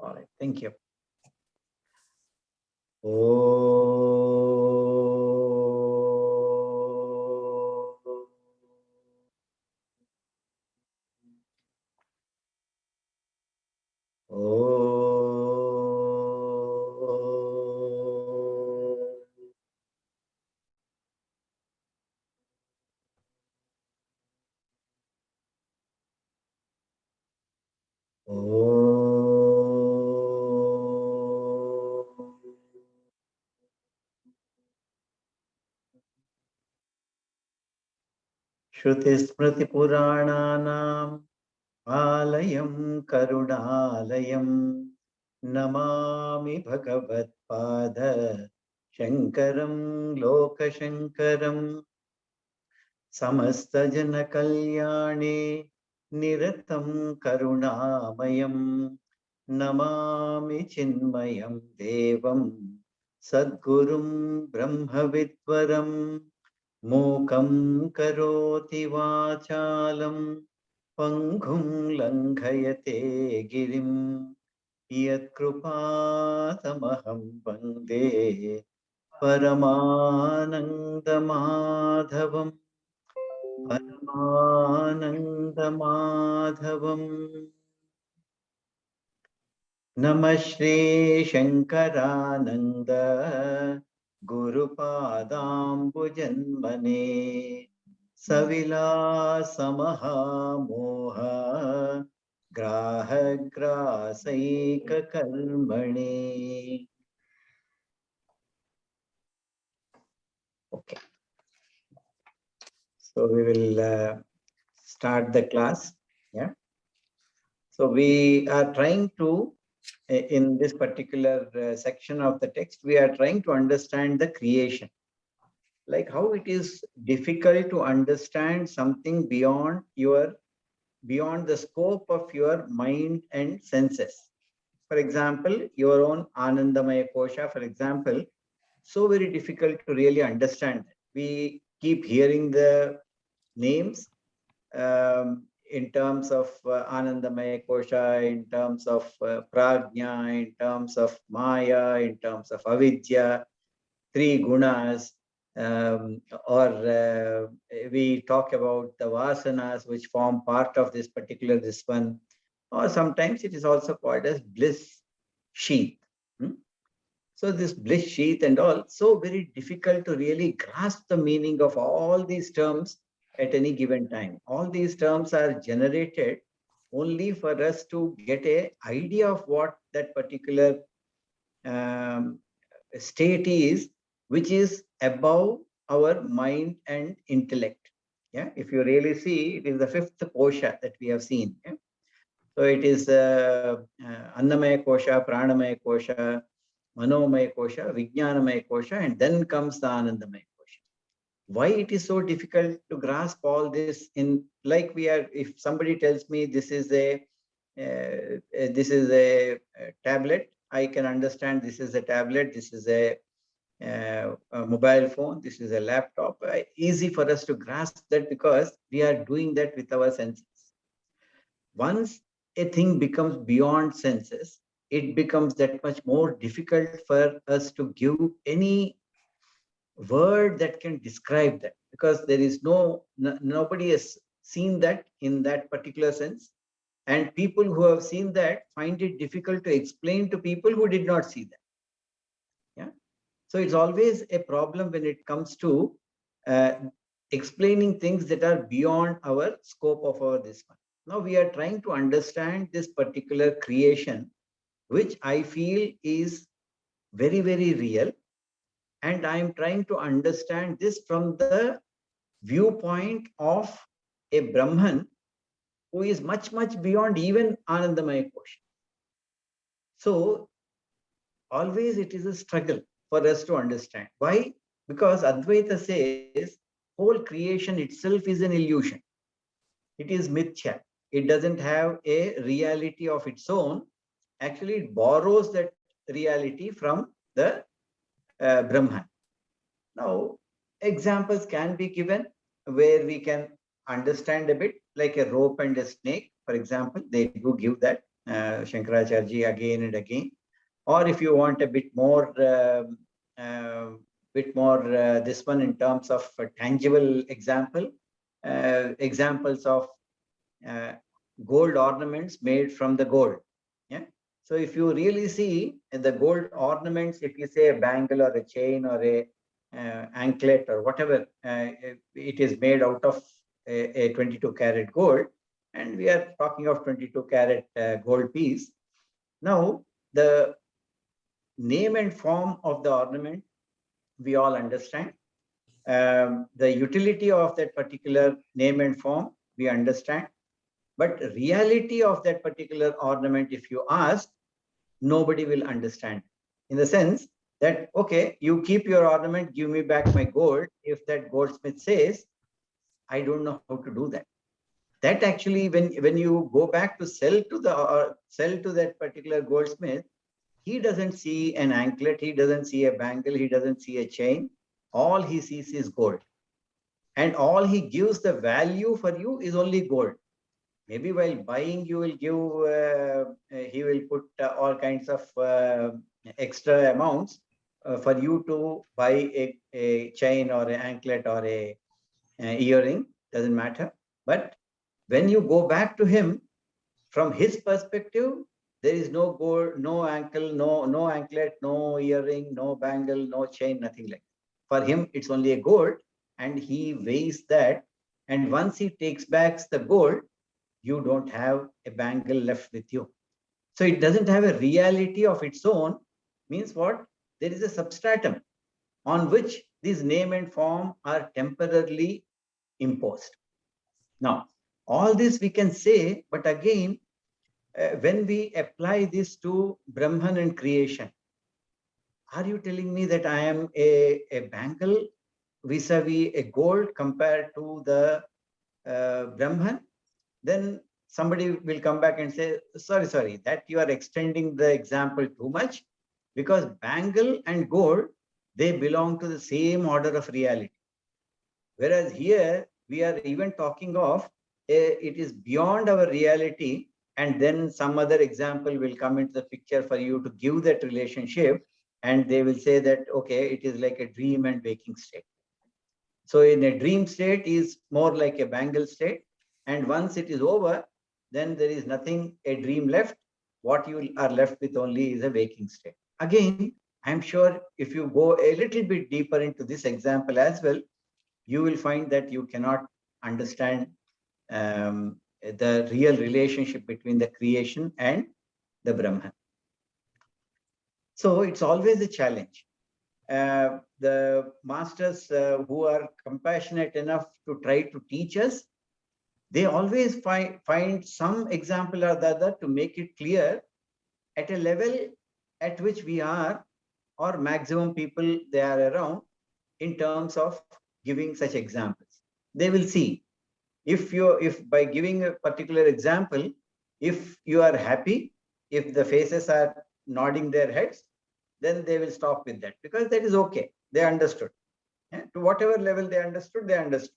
All right, thank you. Oh. श्रुतिस्मृतिपुराणानाम् आलयं करुणालयं नमामि भगवत्पाद शङ्करं लोकशङ्करम् समस्तजनकल्याणे निरतं करुणामयं नमामि चिन्मयं देवं सद्गुरुं ब्रह्मविद्वरं मूकं करोति वाचालं पङ्गुं लङ्घयते गिरिं यत्कृपातमहं वन्दे परमानन्दमाधवम् परमानन्दमाधवम् नमः श्रीशङ्करानन्द गुरुपादाम्बुजन्मने सविलासमहामोह ग्राहग्रासैककर्मणे. Okay, so we will start the class. Yeah. So we are trying to, in this particular section of the text, we are trying to understand the creation. Like how it is difficult to understand something beyond the scope of your mind and senses. For example, your own Anandamaya Kosha, for example, so very difficult to really understand. We keep hearing the names in terms of Anandamaya Kosha, in terms of Prajna, in terms of Maya, in terms of Avidya, three gunas, or we talk about the vasanas which form part of this particular this one, or sometimes it is also called as bliss sheath. So this bliss sheath and all, so very difficult to really grasp the meaning of all these terms at any given time. All these terms are generated only for us to get an idea of what that particular state is, which is above our mind and intellect. Yeah, if you really see, it is the fifth kosha that we have seen. Yeah? So it is Annamaya kosha, Pranamaya kosha, Manomaya kosha, Vijnanamaya kosha, and then comes the Anandamaya kosha. Why it is so difficult to grasp all this in, like we are, if somebody tells me this is a tablet, I can understand this is a tablet, this is a mobile phone, this is a laptop. Easy for us to grasp that because we are doing that with our senses. Once a thing becomes beyond senses, it becomes that much more difficult for us to give any word that can describe that, because there is nobody has seen that in that particular sense, and people who have seen that find it difficult to explain to people who did not see that. Yeah, so it's always a problem when it comes to explaining things that are beyond our scope of our this one. Now we are trying to understand this particular creation, which I feel is very, very real. And I'm trying to understand this from the viewpoint of a Brahman who is much, much beyond even Anandamaya Kosha. So always it is a struggle for us to understand. Why? Because Advaita says whole creation itself is an illusion. It is mithya. It doesn't have a reality of its own. Actually, it borrows that reality from the Brahman. Now, examples can be given where we can understand a bit, like a rope and a snake, for example. They do give that. Shankaracharya again and again. Or if you want a bit more, this one in terms of a tangible example, examples of gold ornaments made from the gold. Yeah. So if you really see the gold ornaments, if you say a bangle or a chain or a anklet or whatever, it is made out of a 22 karat gold, and we are talking of 22 karat gold piece. Now, the name and form of the ornament, we all understand. The utility of that particular name and form, we understand. But reality of that particular ornament, if you ask, nobody will understand. In the sense that, okay, you keep your ornament, give me back my gold. If that goldsmith says, I don't know how to do that. That actually, when you go back to sell to that particular goldsmith, he doesn't see an anklet, he doesn't see a bangle, he doesn't see a chain. All he sees is gold. And all he gives the value for you is only gold. Maybe while buying, you will give, he will put all kinds of extra amounts for you to buy a chain or an anklet or a earring, doesn't matter. But when you go back to him, from his perspective, there is no gold, no ankle, no anklet, no earring, no bangle, no chain, nothing like that. For him, it's only a gold, and he weighs that. And once he takes back the gold, you don't have a bangle left with you. So it doesn't have a reality of its own. Means what? There is a substratum on which these name and form are temporarily imposed. Now, all this we can say, but again, when we apply this to Brahman and creation, are you telling me that I am a bangle vis-a-vis a gold compared to the Brahman? Then somebody will come back and say, sorry, that you are extending the example too much, because bangle and gold, they belong to the same order of reality. Whereas here, we are even talking of, it is beyond our reality, and then some other example will come into the picture for you to give that relationship, and they will say that, okay, it is like a dream and waking state. So in a dream state is more like a bangle state, and once it is over, then there is nothing, a dream left. What you are left with only is a waking state. Again, I'm sure if you go a little bit deeper into this example as well, you will find that you cannot understand the real relationship between the creation and the Brahman. So it's always a challenge. The masters who are compassionate enough to try to teach us, they always find some example or the other to make it clear at a level at which we are, or maximum people they are around, in terms of giving such examples. They will see if by giving a particular example, if you are happy, if the faces are nodding their heads, then they will stop with that, because that is okay. They understood. Yeah? To whatever level they understood, they understood.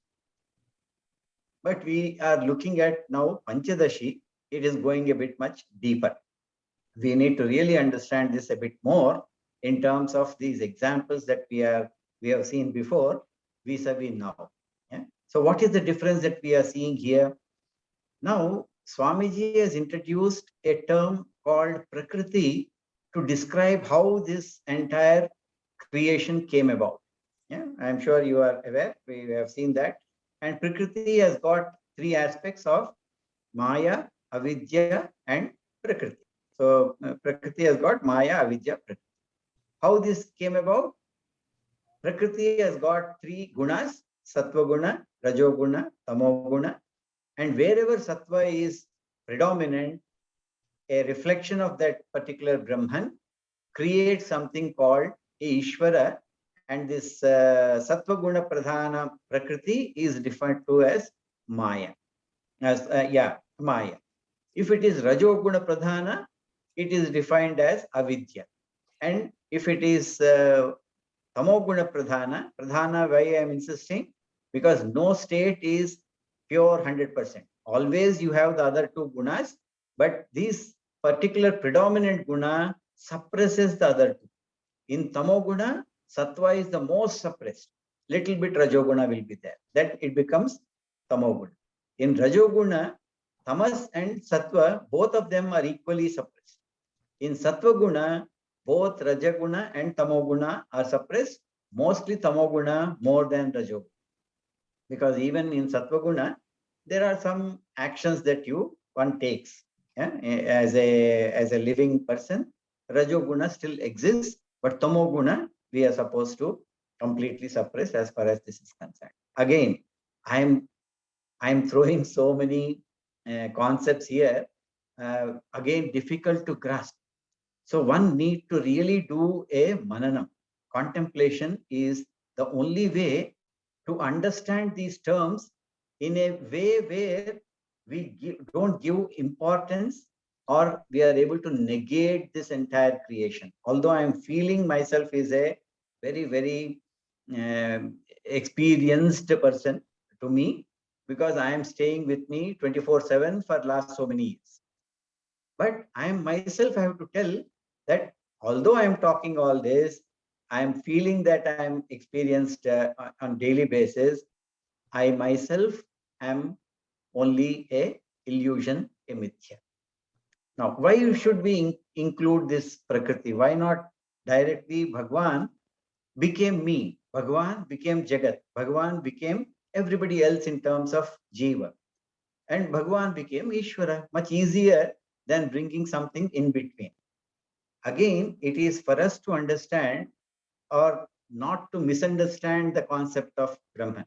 But we are looking at now Panchadashi, it is going a bit much deeper. We need to really understand this a bit more in terms of these examples that we have seen before vis-a-vis now. Yeah? So what is the difference that we are seeing here? Now, Swamiji has introduced a term called Prakriti to describe how this entire creation came about. Yeah, I'm sure you are aware, we have seen that. And Prakriti has got three aspects of Maya, Avidya, and Prakriti. So Prakriti has got Maya, Avidya, Prakriti. How this came about? Prakriti has got three gunas, Sattva guna, Rajo guna, Tamo guna. And wherever Sattva is predominant, a reflection of that particular Brahman creates something called Ishvara. And this Sattva guna Pradhana Prakriti is referred to as Maya. Maya. If it is Rajo guna Pradhana, it is defined as Avidya. And if it is Tamoguna Pradhana, why I am insisting? Because no state is pure 100%. Always you have the other two gunas, but these particular predominant guna suppresses the other two. In tamoguna, sattva is the most suppressed. Little bit rajoguna will be there. That it becomes tamoguna. In rajoguna, tamas and sattva, both of them are equally suppressed. In sattva guna, both rajaguna and tamoguna are suppressed. Mostly tamoguna more than rajoguna. Because even in sattva guna, there are some actions that one takes, yeah? as a living person. Rajoguna still exists, but tamoguna we are supposed to completely suppress as far as this is concerned. Again, I'm throwing so many concepts here. Again, difficult to grasp. So one need to really do a mananam. Contemplation is the only way to understand these terms in a way where we don't give importance, or we are able to negate this entire creation. Although I am feeling myself is a very, very experienced person to me, because I am staying with me 24/7 for last so many years. But I am myself, I have to tell that although I am talking all this, I am feeling that I am experienced on daily basis. I myself am only a illusion, a mithya. Now, why should we include this Prakriti? Why not directly Bhagwan became me? Bhagwan became Jagat. Bhagwan became everybody else in terms of Jiva. And Bhagwan became Ishvara. Much easier than bringing something in between. Again, it is for us to understand or not to misunderstand the concept of Brahman.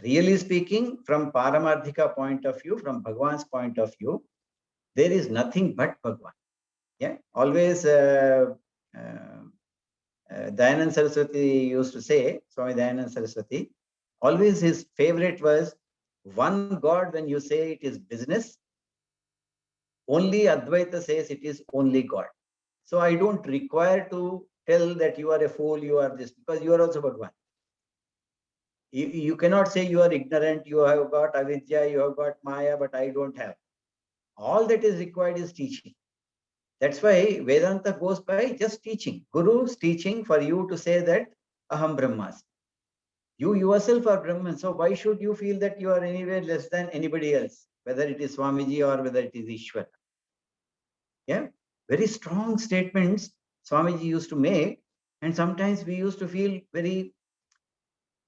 Really speaking, from Paramarthika point of view, from Bhagwan's point of view, there is nothing but Bhagwan. Yeah, always Dayanand Saraswati used to say, Swami Dayanand Saraswati, always his favorite was one God. When you say it is business, only Advaita says it is only God. So I don't require to tell that you are a fool, you are this, because you are also Bhagwan. You cannot say you are ignorant, you have got avidya, you have got maya, but I don't have. All that is required is teaching. That's why Vedanta goes by just teaching. Guru's teaching for you to say that Aham Brahmas. You yourself are Brahman. So why should you feel that you are anywhere less than anybody else, whether it is Swamiji or whether it is Ishwar? Yeah, very strong statements Swamiji used to make. And sometimes we used to feel very,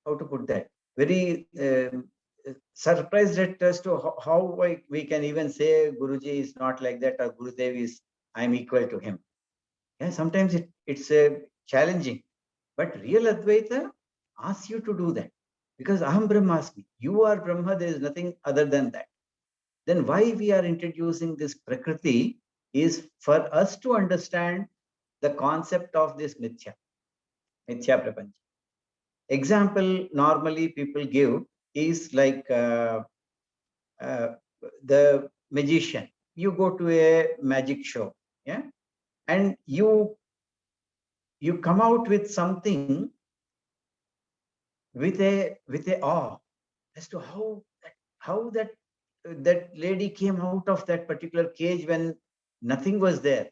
how to put that, very surprised as to how we can even say Guruji is not like that, or Gurudev is, I'm equal to him. Yeah, sometimes it's challenging. But real Advaita asks you to do that. Because Aham Brahmasmi, you are Brahma, there is nothing other than that. Then why we are introducing this Prakriti is for us to understand the concept of this Mithya Prapancha. Example normally people give is like the magician. You go to a magic show, yeah, and you come out with something with a awe as to how that lady came out of that particular cage when nothing was there.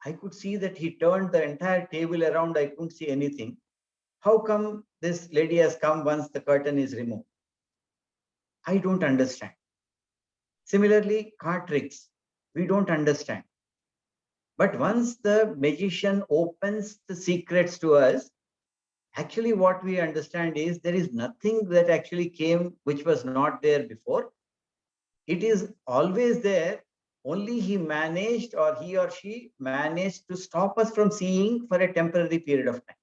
I could see that he turned the entire table around. I couldn't see anything. How come this lady has come once the curtain is removed? I don't understand. Similarly, card tricks, we don't understand. But once the magician opens the secrets to us, actually what we understand is there is nothing that actually came which was not there before. It is always there. Only he managed, or he or she managed, to stop us from seeing for a temporary period of time.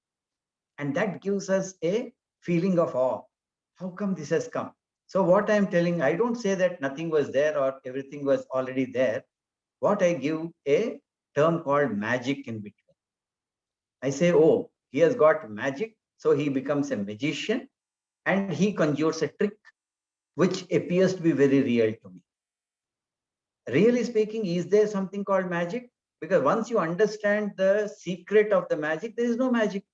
And that gives us a feeling of awe. How come this has come? So what I'm telling, I don't say that nothing was there or everything was already there. What I give a term called magic in between. I say, oh, he has got magic, so he becomes a magician and he conjures a trick which appears to be very real to me. Really speaking, is there something called magic? Because once you understand the secret of the magic, there is no magic.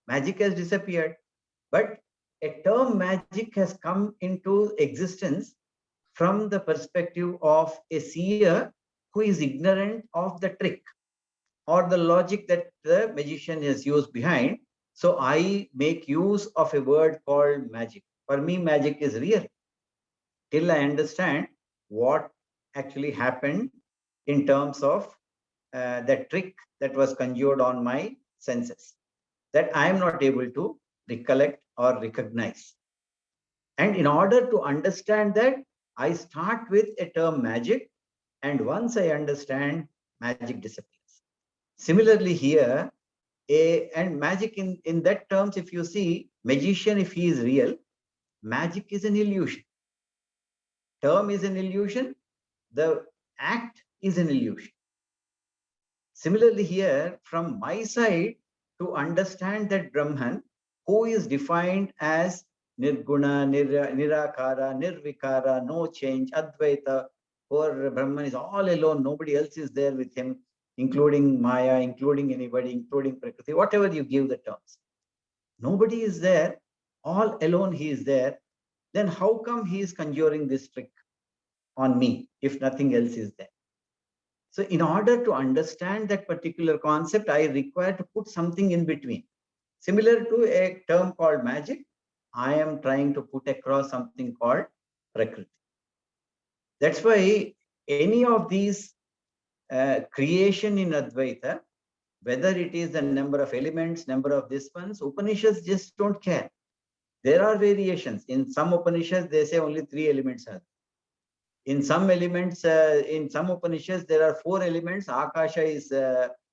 Magic has disappeared. But a term magic has come into existence from the perspective of a seer who is ignorant of the trick or the logic that the magician has used behind. So I make use of a word called magic. For me, magic is real till I understand what actually happened in terms of that trick that was conjured on my senses, that I am not able to recollect or recognize. And in order to understand that, I start with a term magic. And once I understand, magic disappears. Similarly here, and magic in that terms, if you see, magician, if he is real, magic is an illusion. Term is an illusion. The act is an illusion. Similarly here, from my side, to understand that Brahman, who is defined as Nirguna, Nirakara, Nirvikara, no change, Advaita, or Brahman is all alone, nobody else is there with him, including Maya, including anybody, including Prakriti, whatever you give the terms. Nobody is there, all alone he is there. Then how come he is conjuring this trick on me if nothing else is there? So in order to understand that particular concept, I require to put something in between. Similar to a term called magic, I am trying to put across something called Prakriti. That's why any of these creation in Advaita, whether it is the number of elements, number of this ones, Upanishads just don't care. There are variations. In some Upanishads, they say only 3 elements are. In some elements, in some Upanishads, there are 4 elements. Akasha is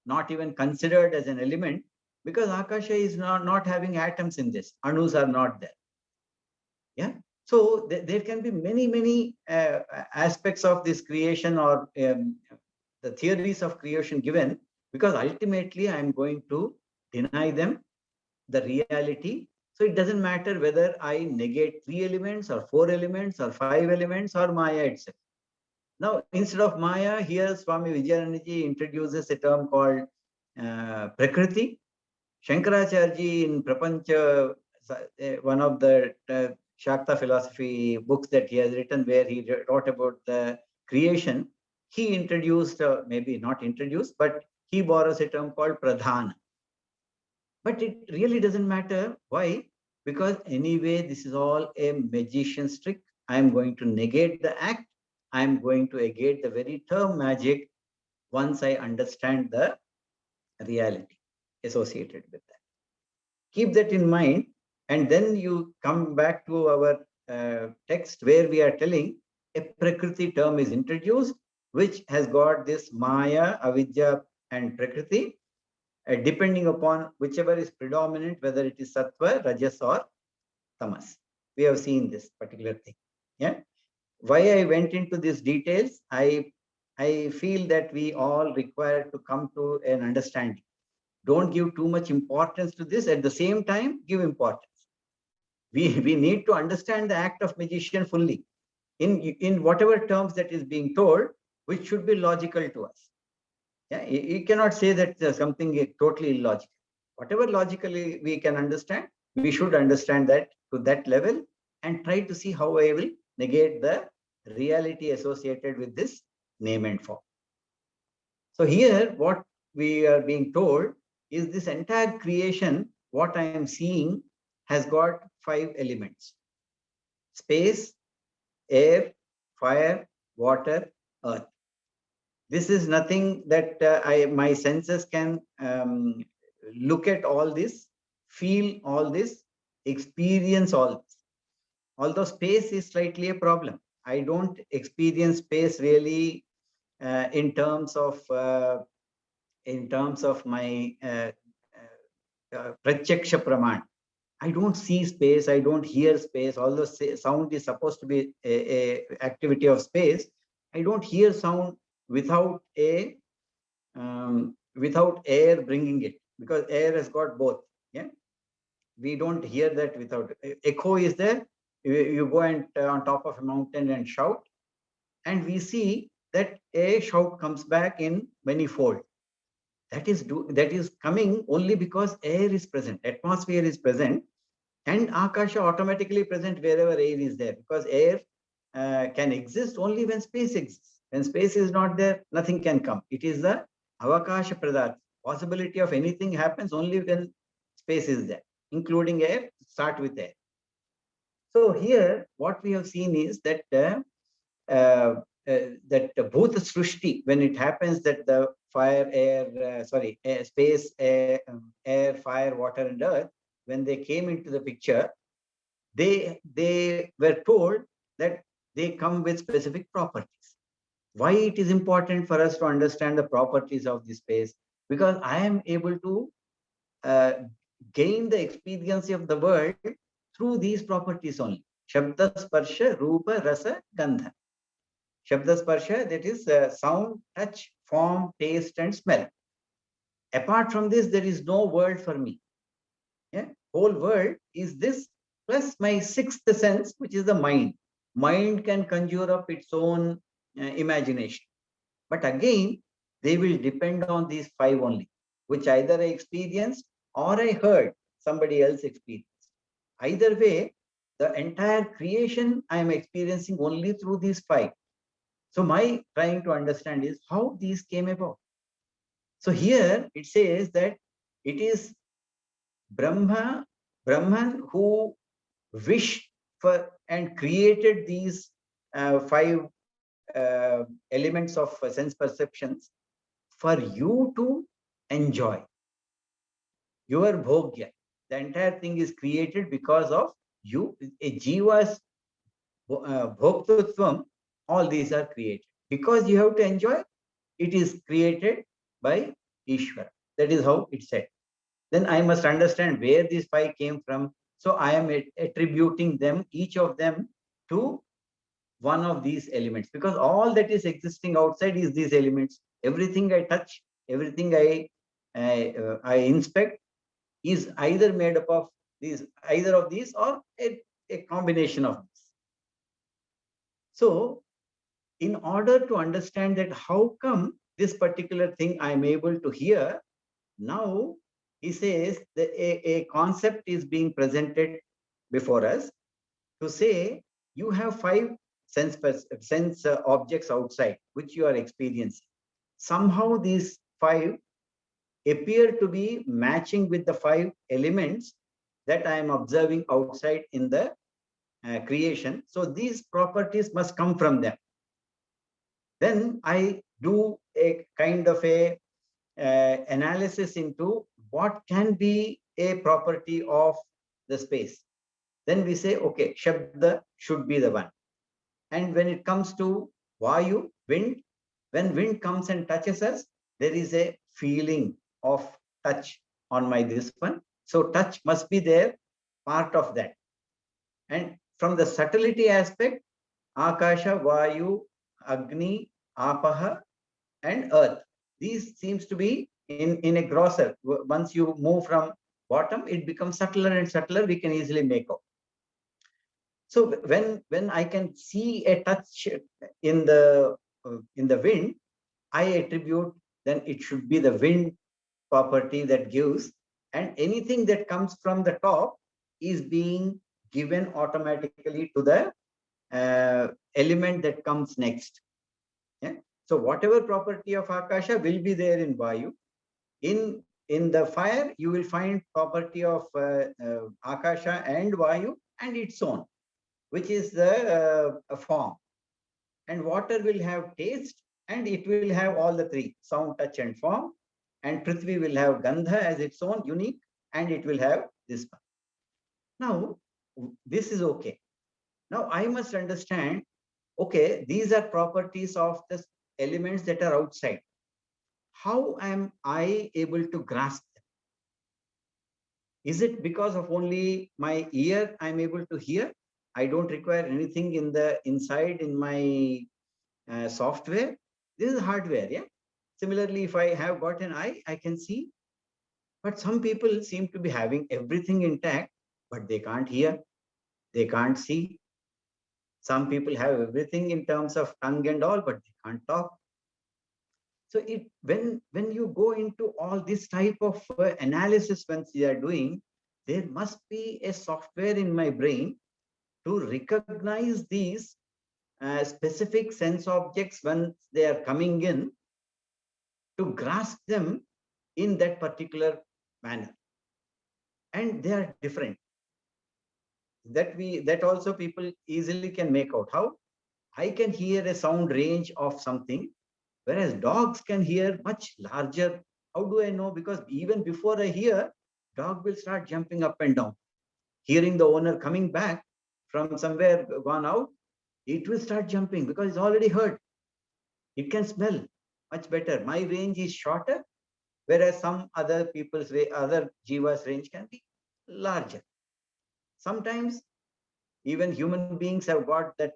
not even considered as an element because Akasha is not having atoms in this. Anus are not there. Yeah. So there can be many aspects of this creation or the theories of creation given, because ultimately I'm going to deny them the reality. So it doesn't matter whether I negate 3 elements or 4 elements or 5 elements or Maya itself. Now, instead of Maya, here Swami Vijayanandaji introduces a term called Prakriti. Shankaracharya in Prapancha, one of the Shakta philosophy books that he has written, where he wrote about the creation, he introduced, maybe not introduced, but he borrows a term called Pradhana. But it really doesn't matter. Why? Because anyway, this is all a magician's trick. I am going to negate the act. I am going to negate the very term magic once I understand the reality associated with that. Keep that in mind, and then you come back to our text where we are telling a Prakriti term is introduced, which has got this Maya, Avidya, and Prakriti, depending upon whichever is predominant, whether it is Sattva, Rajas, or Tamas. We have seen this particular thing. Yeah. Why I went into these details, I feel that we all require to come to an understanding. Don't give too much importance to this. At the same time, give importance. We need to understand the act of magician fully in whatever terms that is being told, which should be logical to us. Yeah, you cannot say that something is totally illogical. Whatever logically we can understand, we should understand that to that level and try to see how I will negate the reality associated with this name and form. So here, what we are being told is this entire creation, what I am seeing, has got 5 elements: space, air, fire, water, earth. This is nothing that my senses can look at all this, feel all this, experience all this. Although space is slightly a problem. I don't experience space really in terms of my pratyaksha praman. I don't see space, I don't hear space, although sound is supposed to be a activity of space. I don't hear sound without without air bringing it, because air has got both. Yeah, we don't hear that without echo is there. You go and on top of a mountain and shout, and we see that a shout comes back in manifold. That is coming only because air is present, atmosphere is present, and Akasha automatically present wherever air is there, because air can exist only when space exists. When space is not there, nothing can come. It is the avakasha pradartha. Possibility of anything happens only when space is there, including air. Start with air. So here, what we have seen is that that both Srushti, when it happens that the fire, air, space, air, fire, water, and earth, when they came into the picture, they were told that they come with specific properties. Why it is important for us to understand the properties of the space? Because I am able to uh, gain the experience of the world through these properties only. Shabda, Sparsha, Rupa, Rasa, Gandha. Shabda, Sparsha, that is sound, touch, form, taste, and smell. Apart from this, there is no world for me. Yeah? Whole world is this plus my sixth sense, which is the mind. Mind can conjure up its own imagination. But again, they will depend on these five only, which either I experienced or I heard somebody else experience. Either way, the entire creation I am experiencing only through these five. So my trying to understand is how these came about. So here it says that it is Brahman who wished for and created these five elements of sense perceptions for you to enjoy your bhogya. The entire thing is created because of you. A jiva's bhoktutvam, all these are created. Because you have to enjoy, it is created by Ishvara. That is how it's said. Then I must understand where these five came from. So I am attributing them, each of them, to one of these elements, because all that is existing outside is these elements. Everything I touch, everything I inspect is either made up of these, either of these, or a combination of these. So in order to understand that how come this particular thing I am able to hear, now he says that a concept is being presented before us to say you have five sense objects outside which you are experiencing. Somehow these five appear to be matching with the five elements that I am observing outside in the creation. So these properties must come from them. Then I do a kind of a analysis into what can be a property of the space. Then we say, okay, Shabda should be the one. And when it comes to Vayu, wind, when wind comes and touches us, there is a feeling of touch on my this one. So touch must be there, part of that. And from the subtlety aspect, Akasha, Vayu, Agni, Apaha, and Earth. These seems to be in a grosser. Once you move from bottom, it becomes subtler and subtler. We can easily make out. So when I can see a touch in the wind, I attribute then it should be the wind property that gives, and anything that comes from the top is being given automatically to the element that comes next. Yeah? So whatever property of Akasha will be there in Vayu. In the fire, you will find property of Akasha and Vayu and its own, which is the form. And water will have taste, and it will have all the three, sound, touch, and form. And Prithvi will have Gandha as its own, unique, and it will have this one. Now, this is okay. Now, I must understand, okay, these are properties of the elements that are outside. How am I able to grasp them? Is it because of only my ear I'm able to hear? I don't require anything in the inside in my software. This is hardware, yeah. Similarly, if I have got an eye, I can see. But some people seem to be having everything intact, but they can't hear, they can't see. Some people have everything in terms of tongue and all, but they can't talk. So when you go into all this type of analysis, once you are doing, there must be a software in my brain to recognize these specific sense objects when they are coming in, to grasp them in that particular manner. And they are different. That also people easily can make out. How? I can hear a sound range of something, whereas dogs can hear much larger. How do I know? Because even before I hear, dog will start jumping up and down. Hearing the owner coming back from somewhere gone out, it will start jumping because it's already heard. It can smell much better. My range is shorter, whereas some other people's other jivas range can be larger. Sometimes even human beings have got that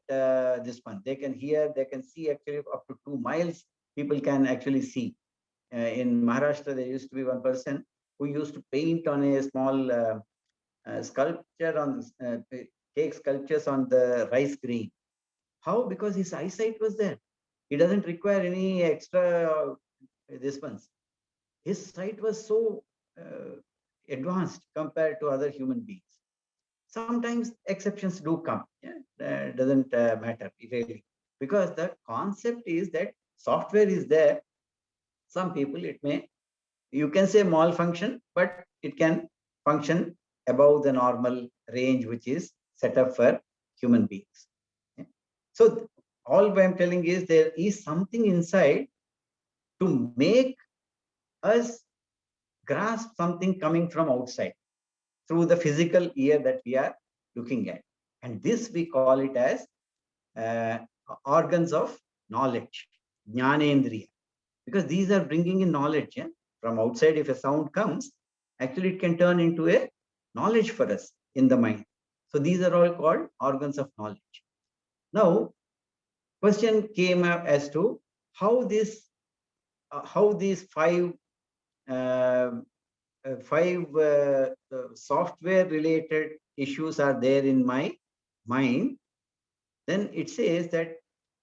this one. They can hear, they can see actually up to 2 miles. People can actually see. In Maharashtra, there used to be one person who used to paint on a small sculpture on take sculptures on the rice grain. How? Because his eyesight was there. He doesn't require any extra this ones. His sight was so advanced compared to other human beings. Sometimes exceptions do come. Yeah? Doesn't matter really, because the concept is that software is there. Some people it may, you can say malfunction, but it can function above the normal range which is set up for human beings. Yeah? So all I'm telling is there is something inside to make us grasp something coming from outside through the physical ear that we are looking at. And this we call it as uh, organs of knowledge, jnanendriya, because these are bringing in knowledge. Yeah? From outside, if a sound comes, actually it can turn into a knowledge for us in the mind. So these are all called organs of knowledge. Now, question came up as to how this, how these uh, five software related issues are there in my mind. Then it says that,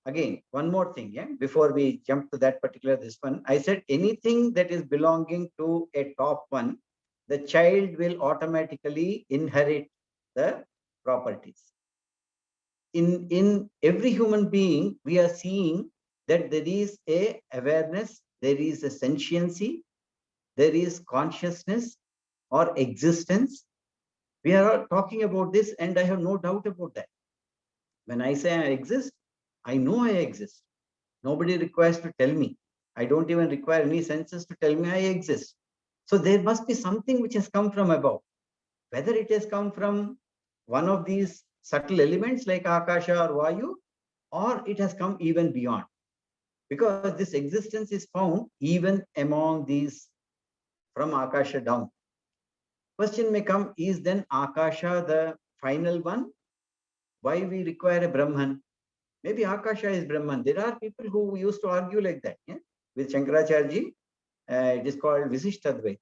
again, one more thing, yeah, before we jump to that particular this one, I said anything that is belonging to a top one, the child will automatically inherit the properties. In every human being, we are seeing that there is a awareness, there is a sentiency, there is consciousness or existence. We are all talking about this, and I have no doubt about that. When I say I exist, I know I exist. Nobody requires to tell me. I don't even require any senses to tell me I exist. So there must be something which has come from above. Whether it has come from one of these subtle elements like Akasha or Vayu, or it has come even beyond. Because this existence is found even among these from Akasha down. Question may come, is then Akasha the final one? Why we require a Brahman? Maybe Akasha is Brahman. There are people who used to argue like that. Yeah? With Shankaracharya, it is called Visishtadvaita.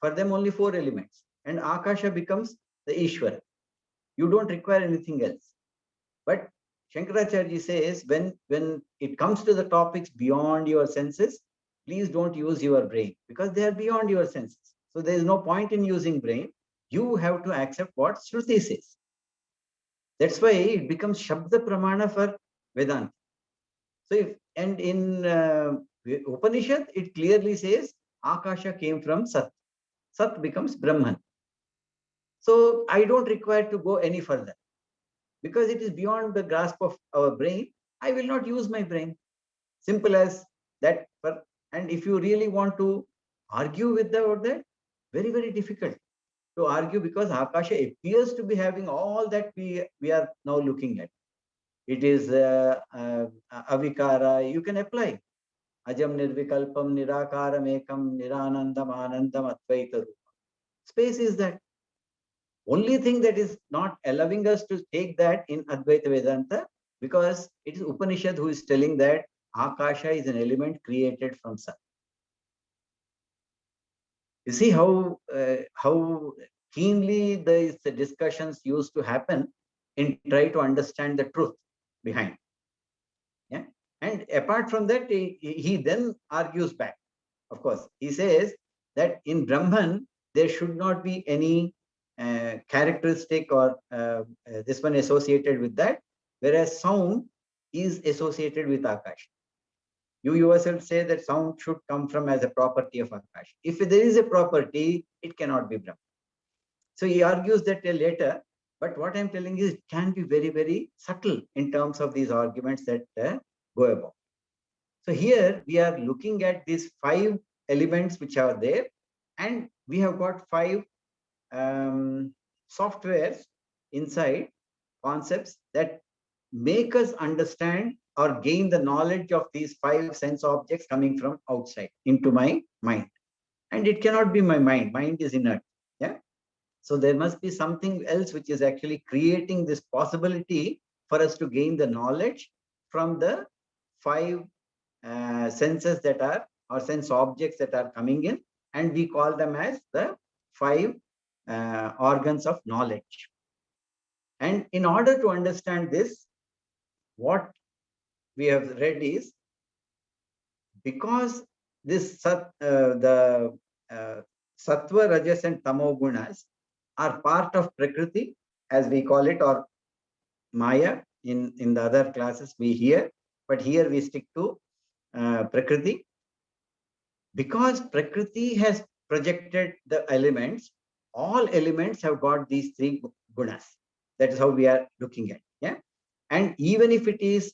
For them, only 4 elements. And Akasha becomes the Ishvara. You don't require anything else. But Shankaracharya says, when it comes to the topics beyond your senses, please don't use your brain because they are beyond your senses. So there is no point in using brain. You have to accept what Shruti says. That's why it becomes Shabda Pramana for Vedanta. So if, and in Upanishad, it clearly says Akasha came from Sat. Sat becomes Brahman. So I don't require to go any further because it is beyond the grasp of our brain. I will not use my brain. Simple as that. And if you really want to argue with that, very, very difficult to argue because Akasha appears to be having all that we are now looking at. It is avikara. You can apply. Ajam nirvikalpam nirakaram ekam niranandam anandam advaita rupa. Space is that. Only thing that is not allowing us to take that in Advaita Vedanta, because it is Upanishad who is telling that Akasha is an element created from Sat. You see how keenly these discussions used to happen in try to understand the truth behind. Yeah, and apart from that, he then argues back. Of course, he says that in Brahman there should not be any characteristic or this one associated with that, whereas sound is associated with Akash. You yourself say that sound should come from as a property of Akash. If there is a property, it cannot be Brahma. So he argues that later, but what I'm telling is it can be very, very subtle in terms of these arguments that go about. So here we are looking at these 5 elements which are there, and we have got 5 softwares inside, concepts that make us understand or gain the knowledge of these 5 sense objects coming from outside into my mind. And it cannot be my mind. Mind is inert. Yeah. So there must be something else which is actually creating this possibility for us to gain the knowledge from the 5 senses that are, or sense objects that are coming in, and we call them as the 5 organs of knowledge. And in order to understand this, what we have read is, because this the sattva, rajas and tamo gunas are part of prakriti, as we call it, or maya. In the other classes we hear, but here we stick to prakriti. Because prakriti has projected the elements, all elements have got these 3 gunas. That is how we are looking at. Yeah. And even if it is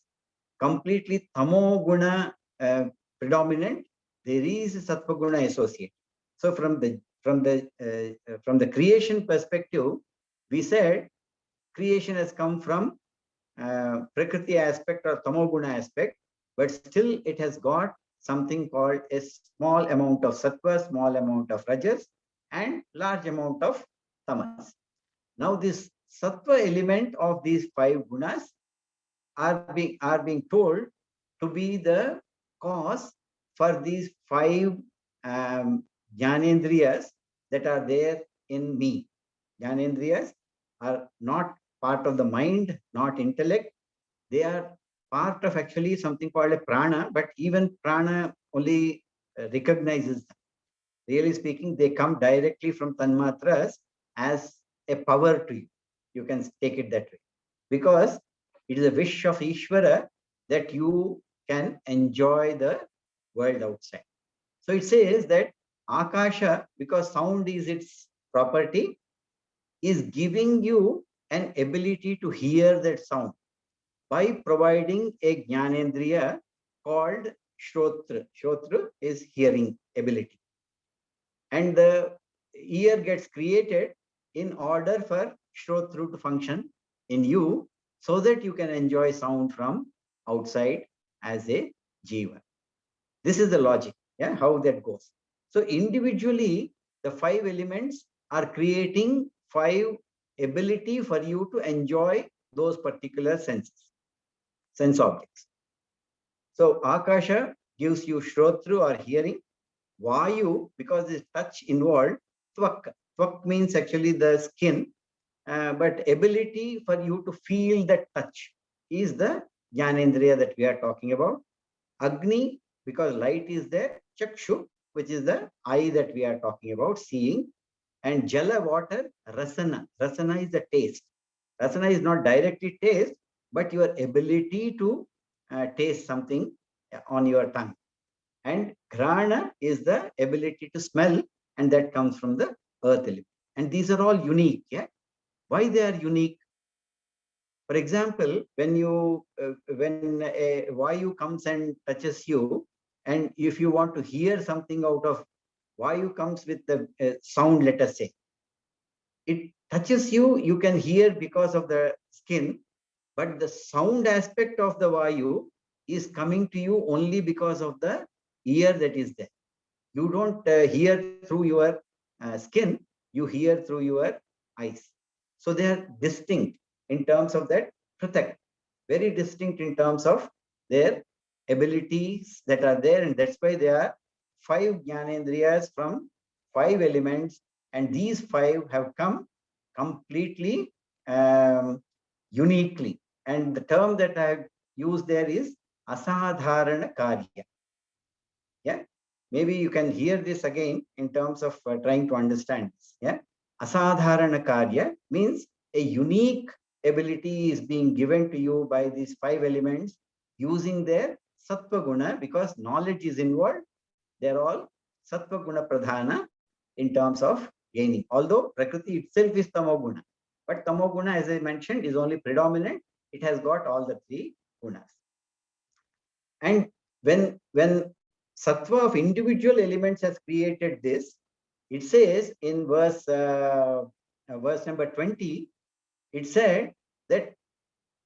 completely tamo guna predominant, there is a sattva guna associated. So from the creation perspective, we said creation has come from prakriti aspect or tamo guna aspect, but still it has got something called a small amount of sattva, small amount of rajas, and large amount of tamas. Now this sattva element of these 5 gunas are being told to be the cause for these 5 jnanendriyas that are there in me. Jnanendriyas are not part of the mind, not intellect. They are part of actually something called a prana, but even prana only recognizes them. Really speaking, they come directly from tanmatras as a power to you. You can take it that way. Because it is a wish of Ishvara that you can enjoy the world outside. So it says that Akasha, because sound is its property, is giving you an ability to hear that sound by providing a jnanendriya called Shrotra. Shrotra is hearing ability. And the ear gets created in order for Shrotru to function in you, so that you can enjoy sound from outside as a jiva. This is the logic, yeah, how that goes. So individually, the 5 elements are creating 5 ability for you to enjoy those particular sense objects. So Akasha gives you Shrotru or hearing. Vayu, because there's touch involved. Tvak. Tvak means actually the skin, but ability for you to feel that touch is the jnanendriya that we are talking about. Agni, because light is there. Chakshu, which is the eye that we are talking about, seeing. And Jala, water. Rasana. Rasana is the taste. Rasana is not directly taste, but your ability to taste something on your tongue. And Grana is the ability to smell, and that comes from the earth element. And these are all unique. Yeah. Why they are unique? For example, when a Vayu comes and touches you, and if you want to hear something out of Vayu comes with the sound, let us say, it touches you, you can hear because of the skin, but the sound aspect of the Vayu is coming to you only because of the ear that is there. You don't hear through your skin, you hear through your eyes. So they are distinct in terms of that pratak, very distinct in terms of their abilities that are there, and that's why there are 5 jnanendriyas from 5 elements, and these 5 have come completely uniquely. And the term that I have used there is asadharana karya. Yeah, maybe you can hear this again in terms of trying to understand this. Yeah, asadharana karya means a unique ability is being given to you by these 5 elements using their sattva guna, because knowledge is involved. They're all sattva guna pradhana in terms of gaining. Although Prakriti itself is tamoguna, but tamoguna, as I mentioned, is only predominant. It has got all the three gunas. And when sattva of individual elements has created this, it says in verse number 20, it said that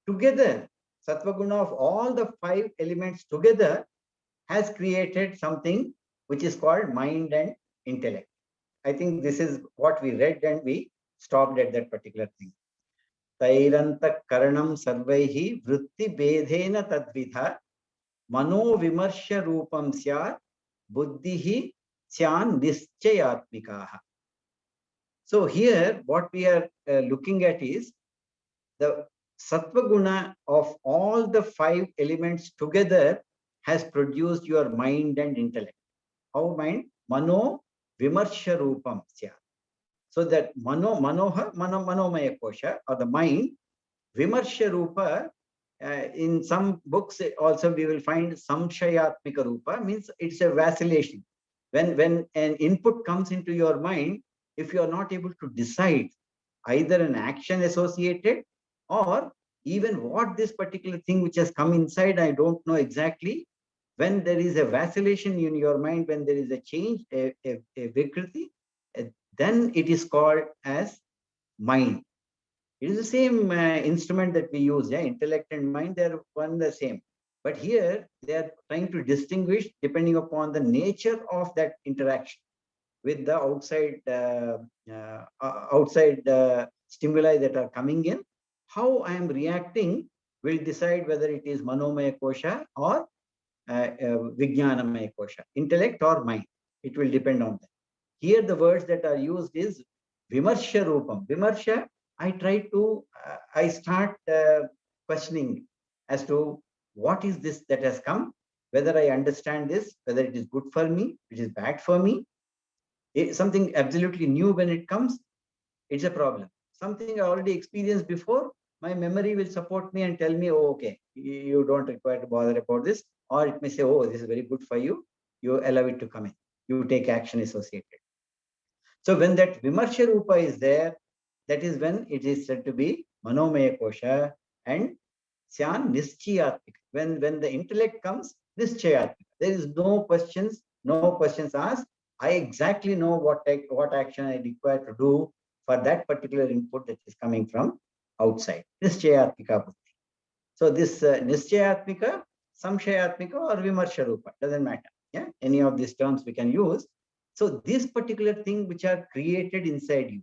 together, sattva guna of all the five elements together has created something which is called mind and intellect. I think this is what we read and we stopped at that particular thing. Tairanta karanam sarvaihi vritti bedhena tadvidha mano vimarsha rupam syat buddhihi syan nischayatmikaha. So here what we are looking at is the sattva guna of all the five elements together has produced your mind and intellect. How mind? Mano vimarsha rupam syat. So that manomaya kosha, or the mind, vimarsha rupa, in some books also we will find samshayatmika rupa, means it's a vacillation. When an input comes into your mind, if you are not able to decide either an action associated or even what this particular thing which has come inside, I don't know exactly. When there is a vacillation in your mind, when there is a change, a vikriti, then it is called as mind. It is the same instrument that we use, yeah, intellect and mind, they are one the same. But here they are trying to distinguish depending upon the nature of that interaction with the outside stimuli that are coming in. How I am reacting will decide whether it is manomaya kosha or vijnanamaya kosha, intellect or mind. It will depend on that. Here the words that are used is vimarsha rupam. Vimarsha, I start questioning as to what is this that has come, whether I understand this, whether it is good for me, it is bad for me. Something absolutely new when it comes, it's a problem. Something I already experienced before, my memory will support me and tell me, oh, okay, you don't require to bother about this. Or it may say, oh, this is very good for you. You allow it to come in. You take action associated. So when that vimarsha rupa is there, that is when it is said to be manomaya kosha and syan nischayatmika. When the intellect comes, nischayatmika. There is no questions asked. I exactly know what action I require to do for that particular input that is coming from outside. Nischayatmika buddhi. So this nischayatmika, samshayatmika or vimarsha rupa, doesn't matter. Yeah, any of these terms we can use. So this particular thing which are created inside you,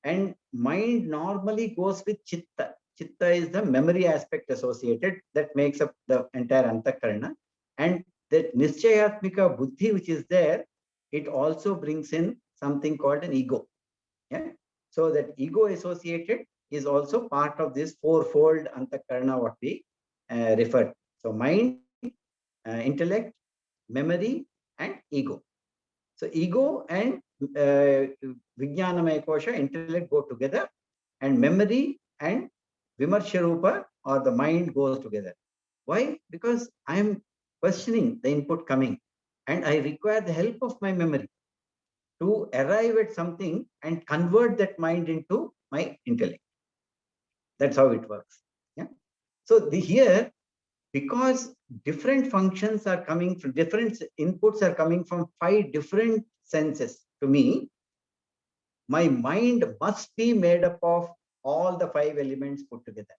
and mind normally goes with chitta. Chitta is the memory aspect associated that makes up the entire antakarana. And that nischayatmika buddhi which is there, it also brings in something called an ego. Yeah. So that ego associated is also part of this fourfold antakarana what we refer. So mind, intellect, memory, and ego. So ego and vijnanamaya kosha, intellect, go together, and memory and vimarsha rupa or the mind goes together. Why? Because I am questioning the input coming and I require the help of my memory to arrive at something and convert that mind into my intellect. That's how it works. Yeah. So here, because different functions are coming from different inputs are coming from five different senses to me, my mind must be made up of all the five elements put together.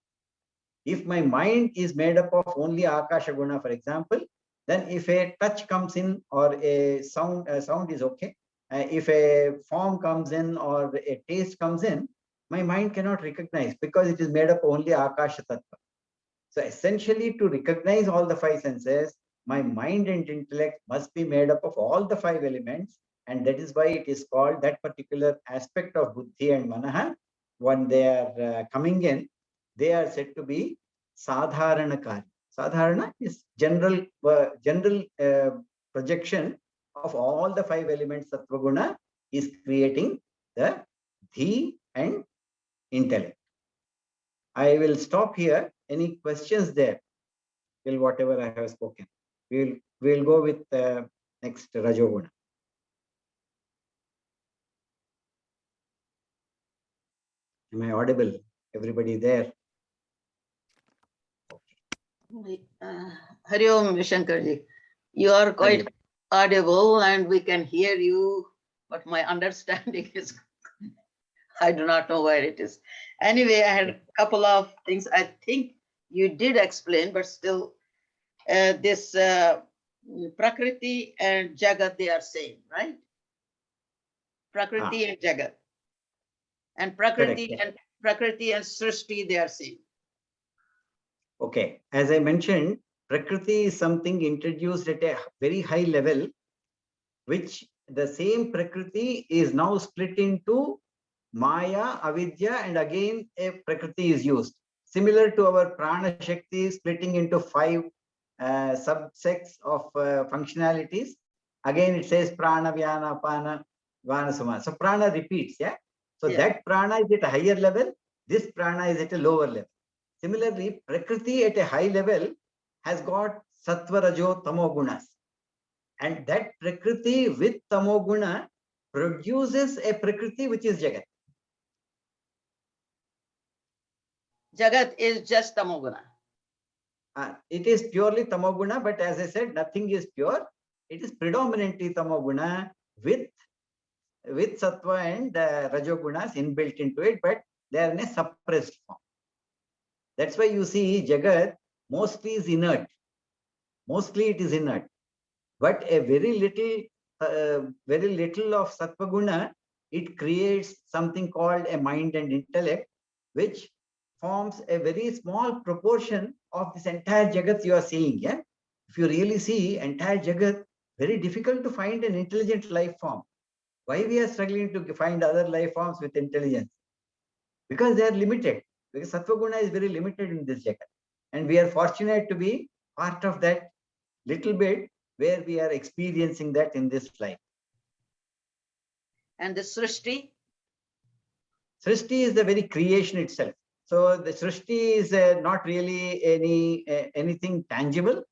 If my mind is made up of only akasha guna, for example, then if a touch comes in or a sound is okay. If a form comes in or a taste comes in, my mind cannot recognize because it is made up only akasha tattva. So essentially, to recognize all the five senses, my mind and intellect must be made up of all the five elements. And that is why it is called that particular aspect of buddhi and manaha. When they are coming in, they are said to be sadharanakari. Sadharana is general projection of all the five elements. Sattva guna is creating the dhi and intellect. I will stop here. Any questions there? till whatever I have spoken. We'll go with next Rajoguna. Am I audible? Everybody there? Hari Om Shankarji. You are quite audible and we can hear you, but my understanding is, I do not know where it is. Anyway, I had a couple of things I think you did explain, but still this Prakriti and Jagat, they are same, right? Prakriti and Jagat. And Prakriti and Srishti, they are same. Okay, as I mentioned, Prakriti is something introduced at a very high level, which the same Prakriti is now split into Maya, Avidya, and again a Prakriti is used. Similar to our Prana Shakti splitting into 5 subsets of functionalities. Again, it says Prana, Vyana, Pana, Vana, Suma. So Prana repeats, yeah? So that Prana is at a higher level, this Prana is at a lower level. Similarly, Prakriti at a high level has got Sattva, Rajo, Tamo gunas. And that Prakriti with Tamo guna produces a Prakriti which is Jagat. Jagat is just Tamoguna. It is purely Tamoguna, but as I said, nothing is pure. It is predominantly Tamoguna with Sattva and Rajogunas inbuilt into it, but they are in a suppressed form. That's why you see Jagat mostly is inert. Mostly it is inert. But a very little of Sattva Guna, it creates something called a mind and intellect, which forms a very small proportion of this entire Jagat you are seeing. Yeah? If you really see entire Jagat, very difficult to find an intelligent life form. Why we are struggling to find other life forms with intelligence? Because they are limited. Because Sattva Guna is very limited in this Jagat. And we are fortunate to be part of that little bit where we are experiencing that in this life. And the Srishti? Srishti is the very creation itself. So the Srishti is not really anything tangible.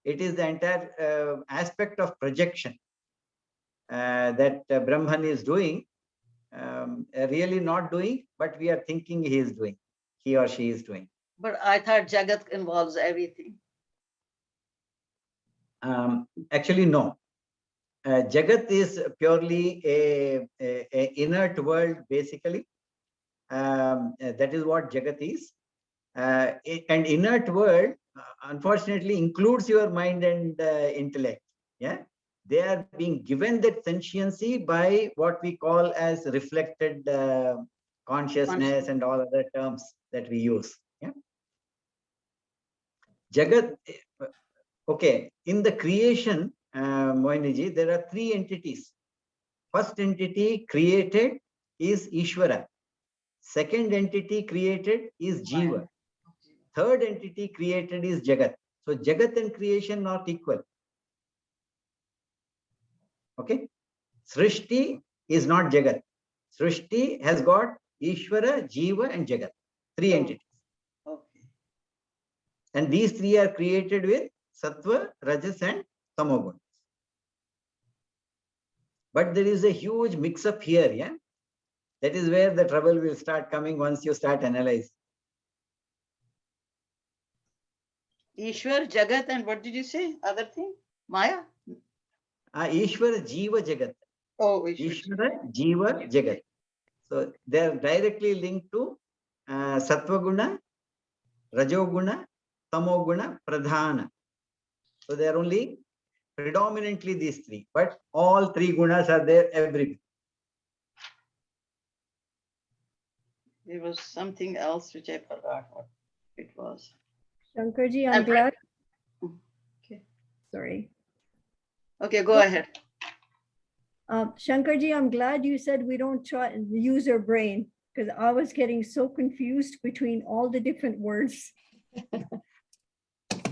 It is the entire aspect of projection that Brahman is doing, really not doing, but we are thinking he is doing, he or she is doing. But I thought Jagat involves everything. Actually, no. Jagat is purely a inert world, basically. That is what Jagat is. An inert world, unfortunately, includes your mind and intellect. Yeah, they are being given that sentiency by what we call as reflected consciousness and all other terms that we use. Yeah, Jagat. Okay, in the creation, Mohiniji, there are 3 entities. First entity created is Ishvara. Second entity created is Jiva. Third entity created is Jagat. So Jagat and creation not equal. Okay. Srishti is not Jagat. Srishti has got Ishvara, Jiva and Jagat. 3 entities. Okay. And these 3 are created with Sattva, Rajas and Tamogunas. But there is a huge mix-up here, yeah? That is where the trouble will start coming once you start analyzing. Ishwar, Jagat, and what did you say? Other thing? Maya? Ishvara, Jiva, Jagat. Oh, Ishvara, Jiva, Jagat. So they are directly linked to Sattva Guna, Rajoguna, Tamoguna, Pradhana. So they are only predominantly these 3, but all 3 gunas are there everywhere. There was something else which I forgot what it was. Shankarji, I'm glad. Okay. Sorry. Okay, go ahead. Shankarji, I'm glad you said we don't try and use our brain, because I was getting so confused between all the different words.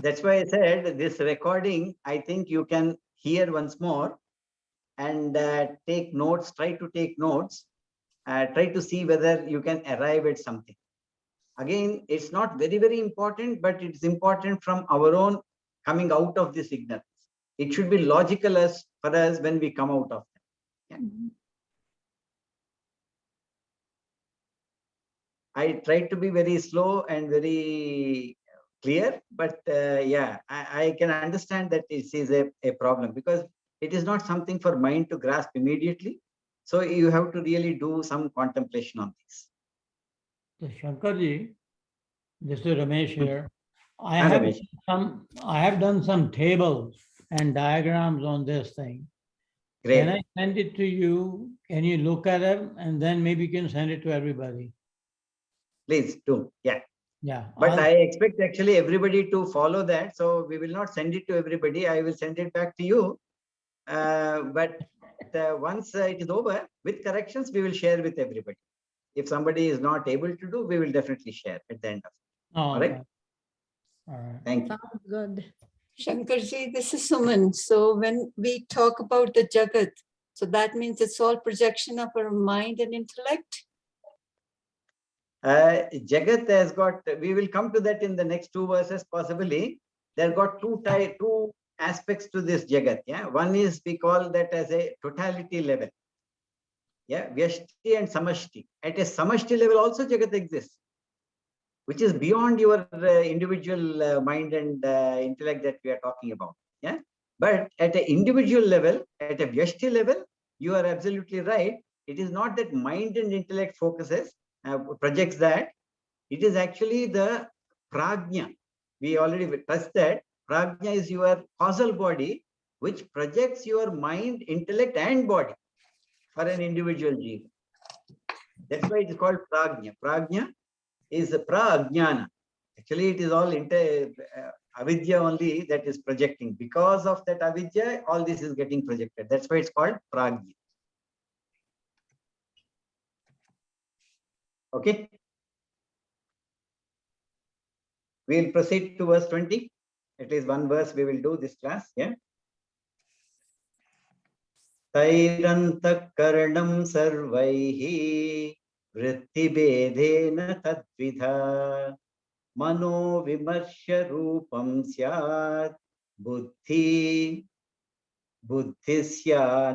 That's why I said this recording, I think you can hear once more and take notes, try to take notes, try to see whether you can arrive at something. Again, it's not very, very important, but it's important from our own coming out of this ignorance. It should be logical as for us when we come out of it. Yeah. I tried to be very slow and very clear, but yeah, I can understand that this is a problem because it is not something for mind to grasp immediately. So you have to really do some contemplation on this. So Shankarji, this is Ramesh here. I Hi, have Ramesh. I have done some tables and diagrams on this thing. Great. Can I send it to you? Can you look at it and then maybe you can send it to everybody? Please do. Yeah. Yeah. But I expect actually everybody to follow that. So we will not send it to everybody. I will send it back to you. But once it is over, with corrections, we will share with everybody. If somebody is not able to do, we will definitely share at the end of it. Oh, All right. okay. All right. Thank you. Sounds good. Shankarji, this is Suman. So when we talk about the Jagat, so that means it's all projection of our mind and intellect? Jagat has got, we will come to that in the next two verses possibly. There got two aspects to this Jagat. Yeah, one is we call that as a totality level. Yeah, Vyashti and Samashti. At a Samashti level also Jagat exists, which is beyond your individual mind and intellect that we are talking about. Yeah, but at an individual level, at a Vyashti level, you are absolutely right. It is not that mind and intellect focuses, projects that. It is actually the prajna. We already touched that. Prajna is your causal body, which projects your mind, intellect, and body for an individual jiva. That's why it is called prajna. Prajna is the prajnana. Actually, it is all avidya only that is projecting. Because of that avidya, all this is getting projected. That's why it's called prajna. Okay. We'll proceed to verse 20. At least one verse we will do this class. Yeah. Tairantakaranam sarvaihi vrittibedena tadvidha mano vimarsha rupam syat buddhisya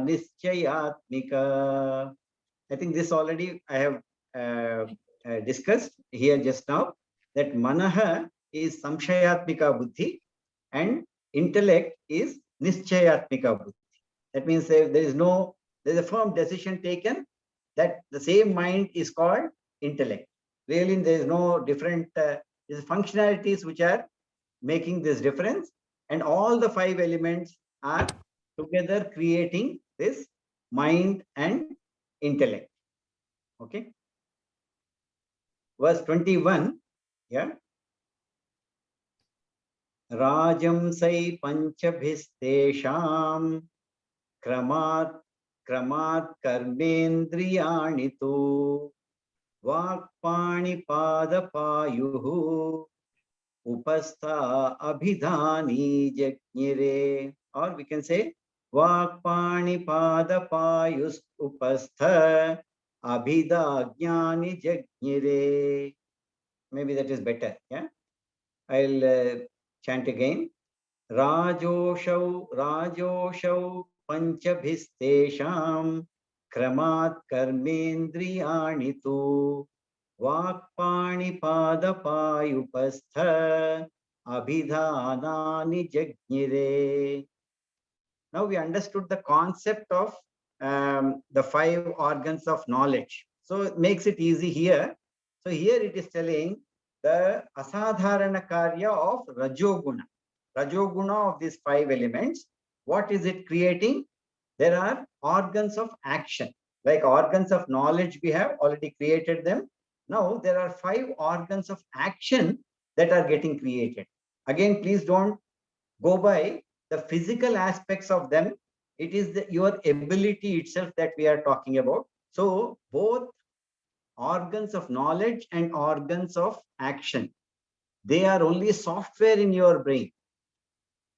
nischayatmika. I think this already I have discussed here just now, that manaha is samshayatmika buddhi and intellect is nischayatmika buddhi. That means there is a firm decision taken that the same mind is called intellect. Really, there is no different functionalities which are making this difference, and all the five elements are together creating this mind and intellect. Okay. Verse 21. Yeah. Rajam sai panchabhistesham kramat karmendriyani tu vakpani padapayuhu upastha abhidhani jajnire. Or we can say vakpani padapayus upastha abhidha jnani jajnire. Maybe that is better. Yeah, I'll chant again. Rajoshau panchabhistesham kramat karmendriyani tu vakpani padapayupastha abhidhanani jajnire. Now we understood the concept of the five organs of knowledge. So it makes it easy here. So here it is telling the asadharana karya of rajoguna. Rajoguna of these five elements. What is it creating? There are organs of action. Like organs of knowledge, we have already created them. Now there are five organs of action that are getting created. Again, please don't go by the physical aspects of them. It is your ability itself that we are talking about. So both organs of knowledge and organs of action, they are only software in your brain.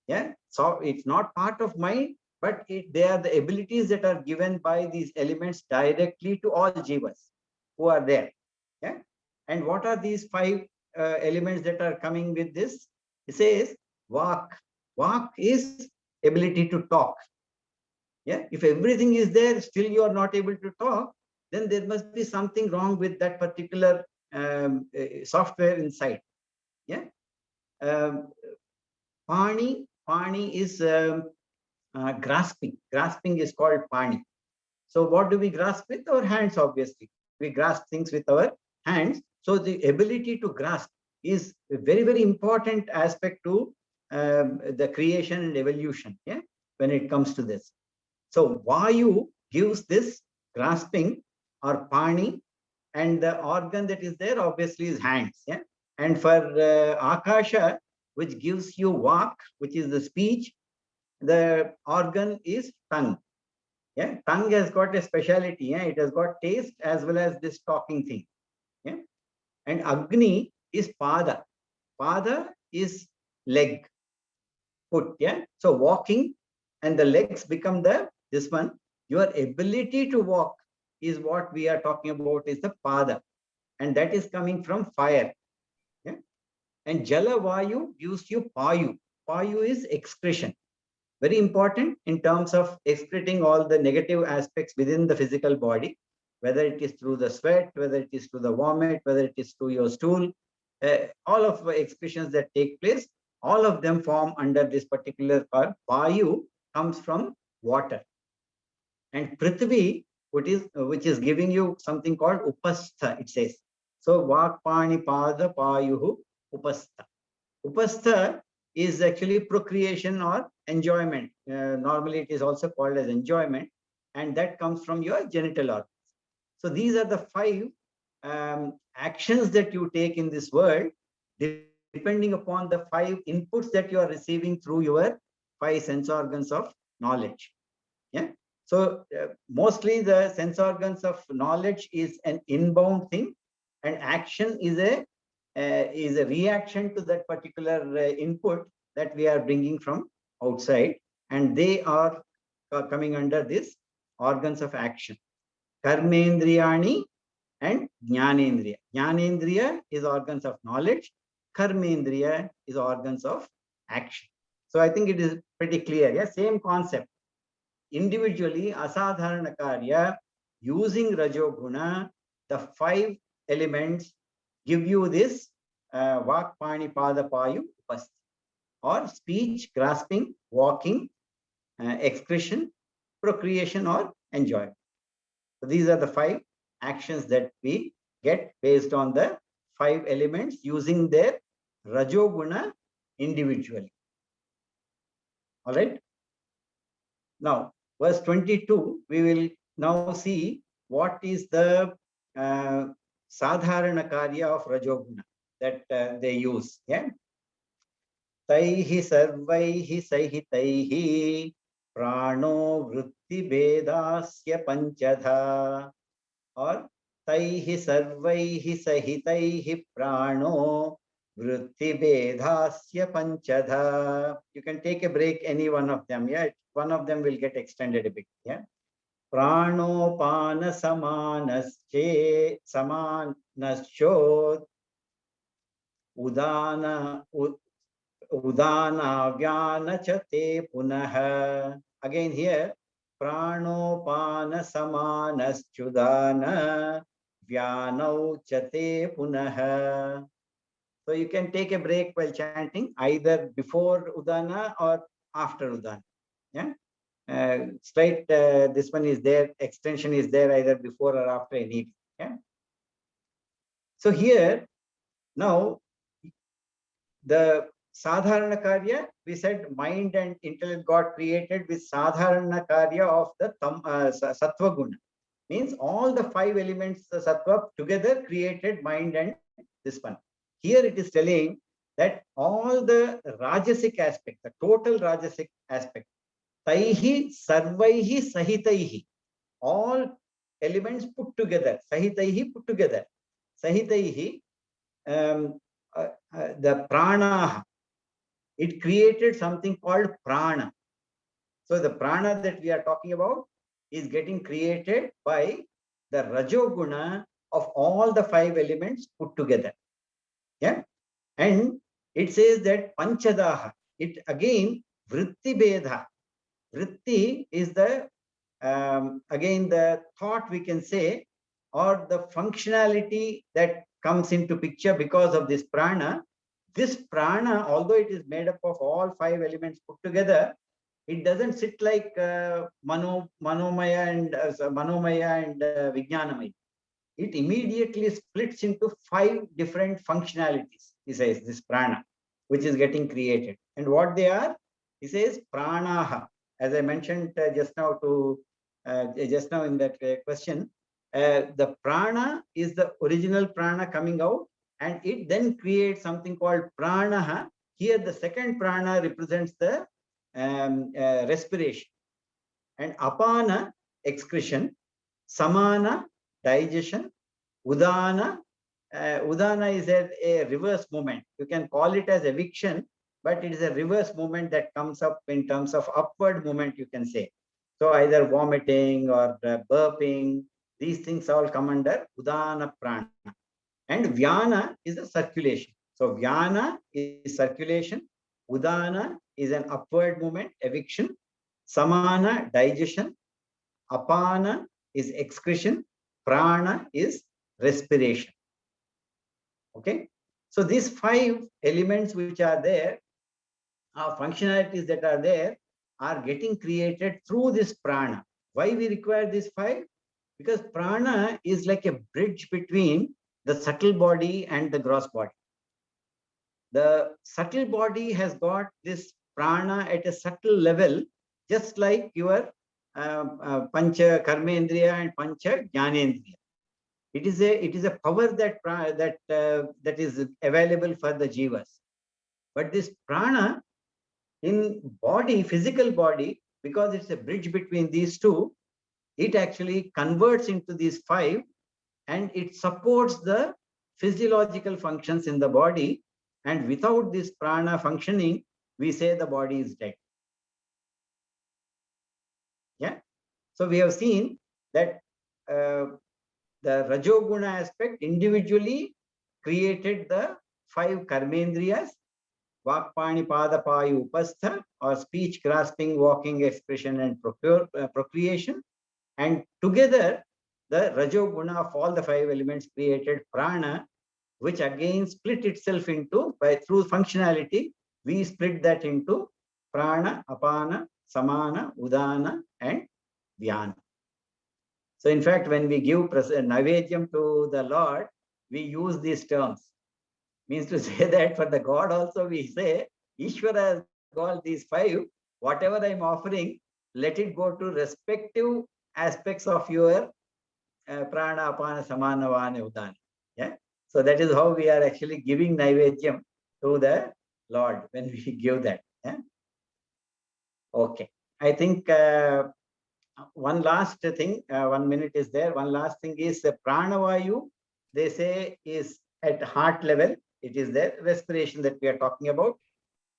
Yeah, so it's not part of mind, but they are the abilities that are given by these elements directly to all jivas who are there. Yeah, and what are these five elements that are coming with this? It says vak. Vak is ability to talk. Yeah, if everything is there, still you are not able to talk, then there must be something wrong with that particular software inside. Yeah. Pani is grasping. Grasping is called pani. So what do we grasp with? Our hands, obviously. We grasp things with our hands. So the ability to grasp is a very, very important aspect to the creation and evolution, yeah, when it comes to this. So Vayu gives this grasping or pani, and the organ that is there obviously is hands. Yeah. And for Akasha, which gives you Vak, which is the speech, the organ is tongue. Yeah, tongue has got a speciality. Yeah, it has got taste as well as this talking thing. Yeah, and Agni is pada. Pada is leg, foot. Yeah, so walking, and the legs become this one. Your ability to walk is what we are talking about, is the pada, and that is coming from fire. Yeah, and Jala Vayu gives you payu. Payu is excretion. Very important in terms of excreting all the negative aspects within the physical body, whether it is through the sweat, whether it is through the vomit, whether it is through your stool, all of the excretions that take place, all of them form under this particular part. Vayu comes from water. And Prithvi, which is giving you something called upastha, it says. So Vak Pani Pada Payuhu Upastha. Upastha is actually procreation or enjoyment. Normally it is also called as enjoyment, and that comes from your genital organs. So these are the 5 actions that you take in this world, depending upon the 5 inputs that you are receiving through your 5 sense organs of knowledge. Yeah. So mostly the sense organs of knowledge is an inbound thing, and action is a reaction to that particular input that we are bringing from outside, and they are coming under this organs of action. Karmendriyani and Jnanendriya. Jnanendriya is organs of knowledge. Karmendriya is organs of action. So I think it is pretty clear. Yeah, same concept. Individually, asadharana karya, using Rajoguna, the 5 elements give you this Vak Pani Pada Payu Upasthi, or speech, grasping, walking, excretion, procreation, or enjoyment. So these are the 5 actions that we get based on the 5 elements using their Rajoguna individually. All right. Now, verse 22, we will now see what is the Sadharana Karya of Rajoguna that they use. Yeah. Taihi sarvaihi sahitaihi prano vritti vedasya panchadha, or taihi sarvaihi sahitaihi prano vritti vedasya panchadha. You can take a break, any one of them. Yeah, one of them will get extended a bit. Yeah. Pranopana samanasche samanascho udana udana vyana chate punaha. Again here, pranopana samanaschudana vyanau chate punaha. So you can take a break while chanting, either before udana or after udana. Yeah. Slight this one is there, extension is there either before or after a need. Yeah. So here now the Sadharana Karya, we said mind and intellect got created with Sadharana Karya of the Sattva Guna. Means all the 5 elements the Sattva together created mind and this one. Here it is telling that all the Rajasic aspect, the total Rajasic aspect, Taihi Sarvaihi Sahitaihi, all elements put together, Sahitaihi put together. Sahitaihi, the prana, it created something called prana. So the prana that we are talking about is getting created by the Rajoguna of all the 5 elements put together. Yeah. And it says that Panchadaha, it again vritti bedha. Vritti is the again the thought we can say, or the functionality that comes into picture because of this prana. This prana, although it is made up of all 5 elements put together, it doesn't sit like manomaya and vijnanamaya. It immediately splits into 5 different functionalities, he says, this prana, which is getting created. And what they are, he says, pranaha. As I mentioned just now in that question, the prana is the original prana coming out, and it then creates something called pranaha. Here, the second prana represents the respiration, and apana, excretion, samana, digestion, udana. Udana is a reverse movement. You can call it as eviction, but it is a reverse movement that comes up in terms of upward movement, you can say. So either vomiting or burping, these things all come under udana prana. And vyana is the circulation. So vyana is circulation, udana is an upward movement, eviction, samana, digestion, apana is excretion, prana is respiration. Okay, so these 5 elements which are there, functionalities that are there, are getting created through this prana. Why we require these 5? Because prana is like a bridge between the subtle body and the gross body. The subtle body has got this prana at a subtle level, just like your pancha karmendriya and pancha jnanendriya. It is a power that is available for the jivas. But this prana in body, physical body, because it's a bridge between these 2, it actually converts into these 5, and it supports the physiological functions in the body. And without this prana functioning, we say the body is dead. Yeah. So we have seen that the Rajoguna aspect individually created the 5 karmendriyas, Vakpani Pada Payu Upastha, or speech, grasping, walking, expression, and procreation. And together, the Rajoguna of all the 5 elements created prana, which again split itself into, through functionality, we split that into prana, apana, samana, udana, and vyana. So in fact, when we give Naivedyam to the Lord, we use these terms. Means to say that for the God also we say, Ishvara has got these 5, whatever I'm offering, let it go to respective aspects of your prana, apana, samana, vana, udana. Yeah. So that is how we are actually giving Naivedyam to the Lord when we give that. Yeah? Okay. I think one last thing, 1 minute is there. One last thing is the pranavayu, they say, is at heart level. It is the respiration that we are talking about.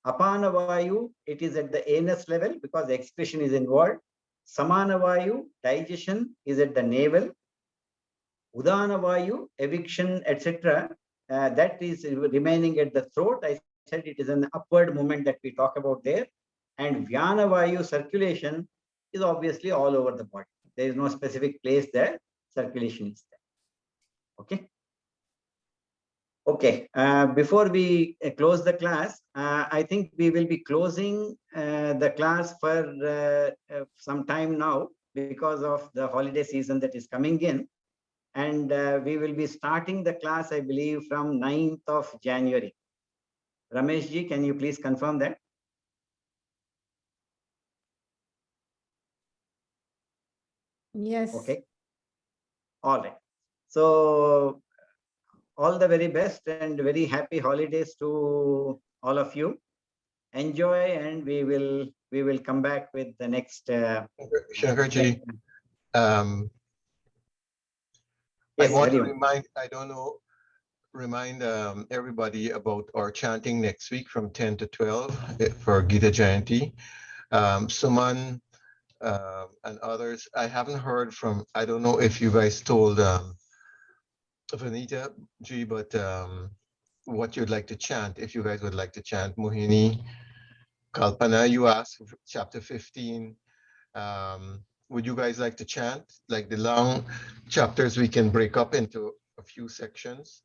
Apanavayu, it is at the anus level because the excretion is involved. Samanavayu, digestion, is at the navel. Udanavayu, eviction, etc., that is remaining at the throat. I said it is an upward movement that we talk about there. And Vyanavayu, circulation, is obviously all over the body. There is no specific place there. Circulation is there. Okay. Okay. Before we close the class, I think we will be closing the class for some time now because of the holiday season that is coming in. And we will be starting the class, I believe, from 9th of January. Ramesh ji, can you please confirm that? Yes. Okay. All right. So all the very best and very happy holidays to all of you. Enjoy, and we will come back with the next. Shankarji, yes, I want to remind everybody about our chanting next week from 10 to 12 for Gita Jayanti. Suman and others, I haven't heard from, I don't know if you guys told Vanita Ji, but what you'd like to chant, if you guys would like to chant. Mohini, Kalpana, you asked for chapter 15. Would you guys like to chant? Like the long chapters, we can break up into a few sections.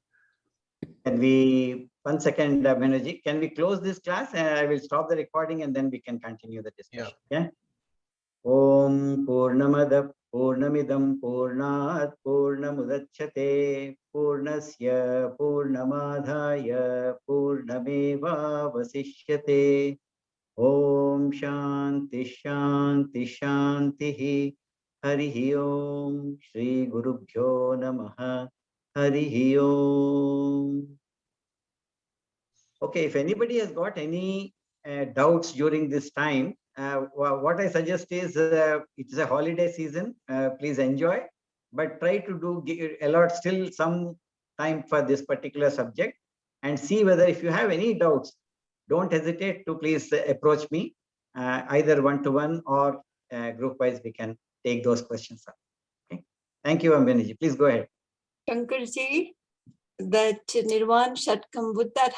Can we, 1 second, Banerjee, can we close this class? And I will stop the recording and then we can continue the discussion. Yeah. Om Purnamada Purnamidam Purnat Purnamudachyate Purnasya Purnamadhaya Purnameva Vasishyate. Om Shanti Shanti Shanti Harihi Om Shri Gurubhyo Namaha Harihi Om. Okay, if anybody has got any doubts during this time, what I suggest is it's a holiday season. Please enjoy, but try to allot still some time for this particular subject and see whether if you have any doubts, don't hesitate to please approach me either one-to-one or group-wise. We can take those questions up. Okay. Thank you, Ambiniji. Please go ahead. Shankarji, that Nirvan Shatkam, would that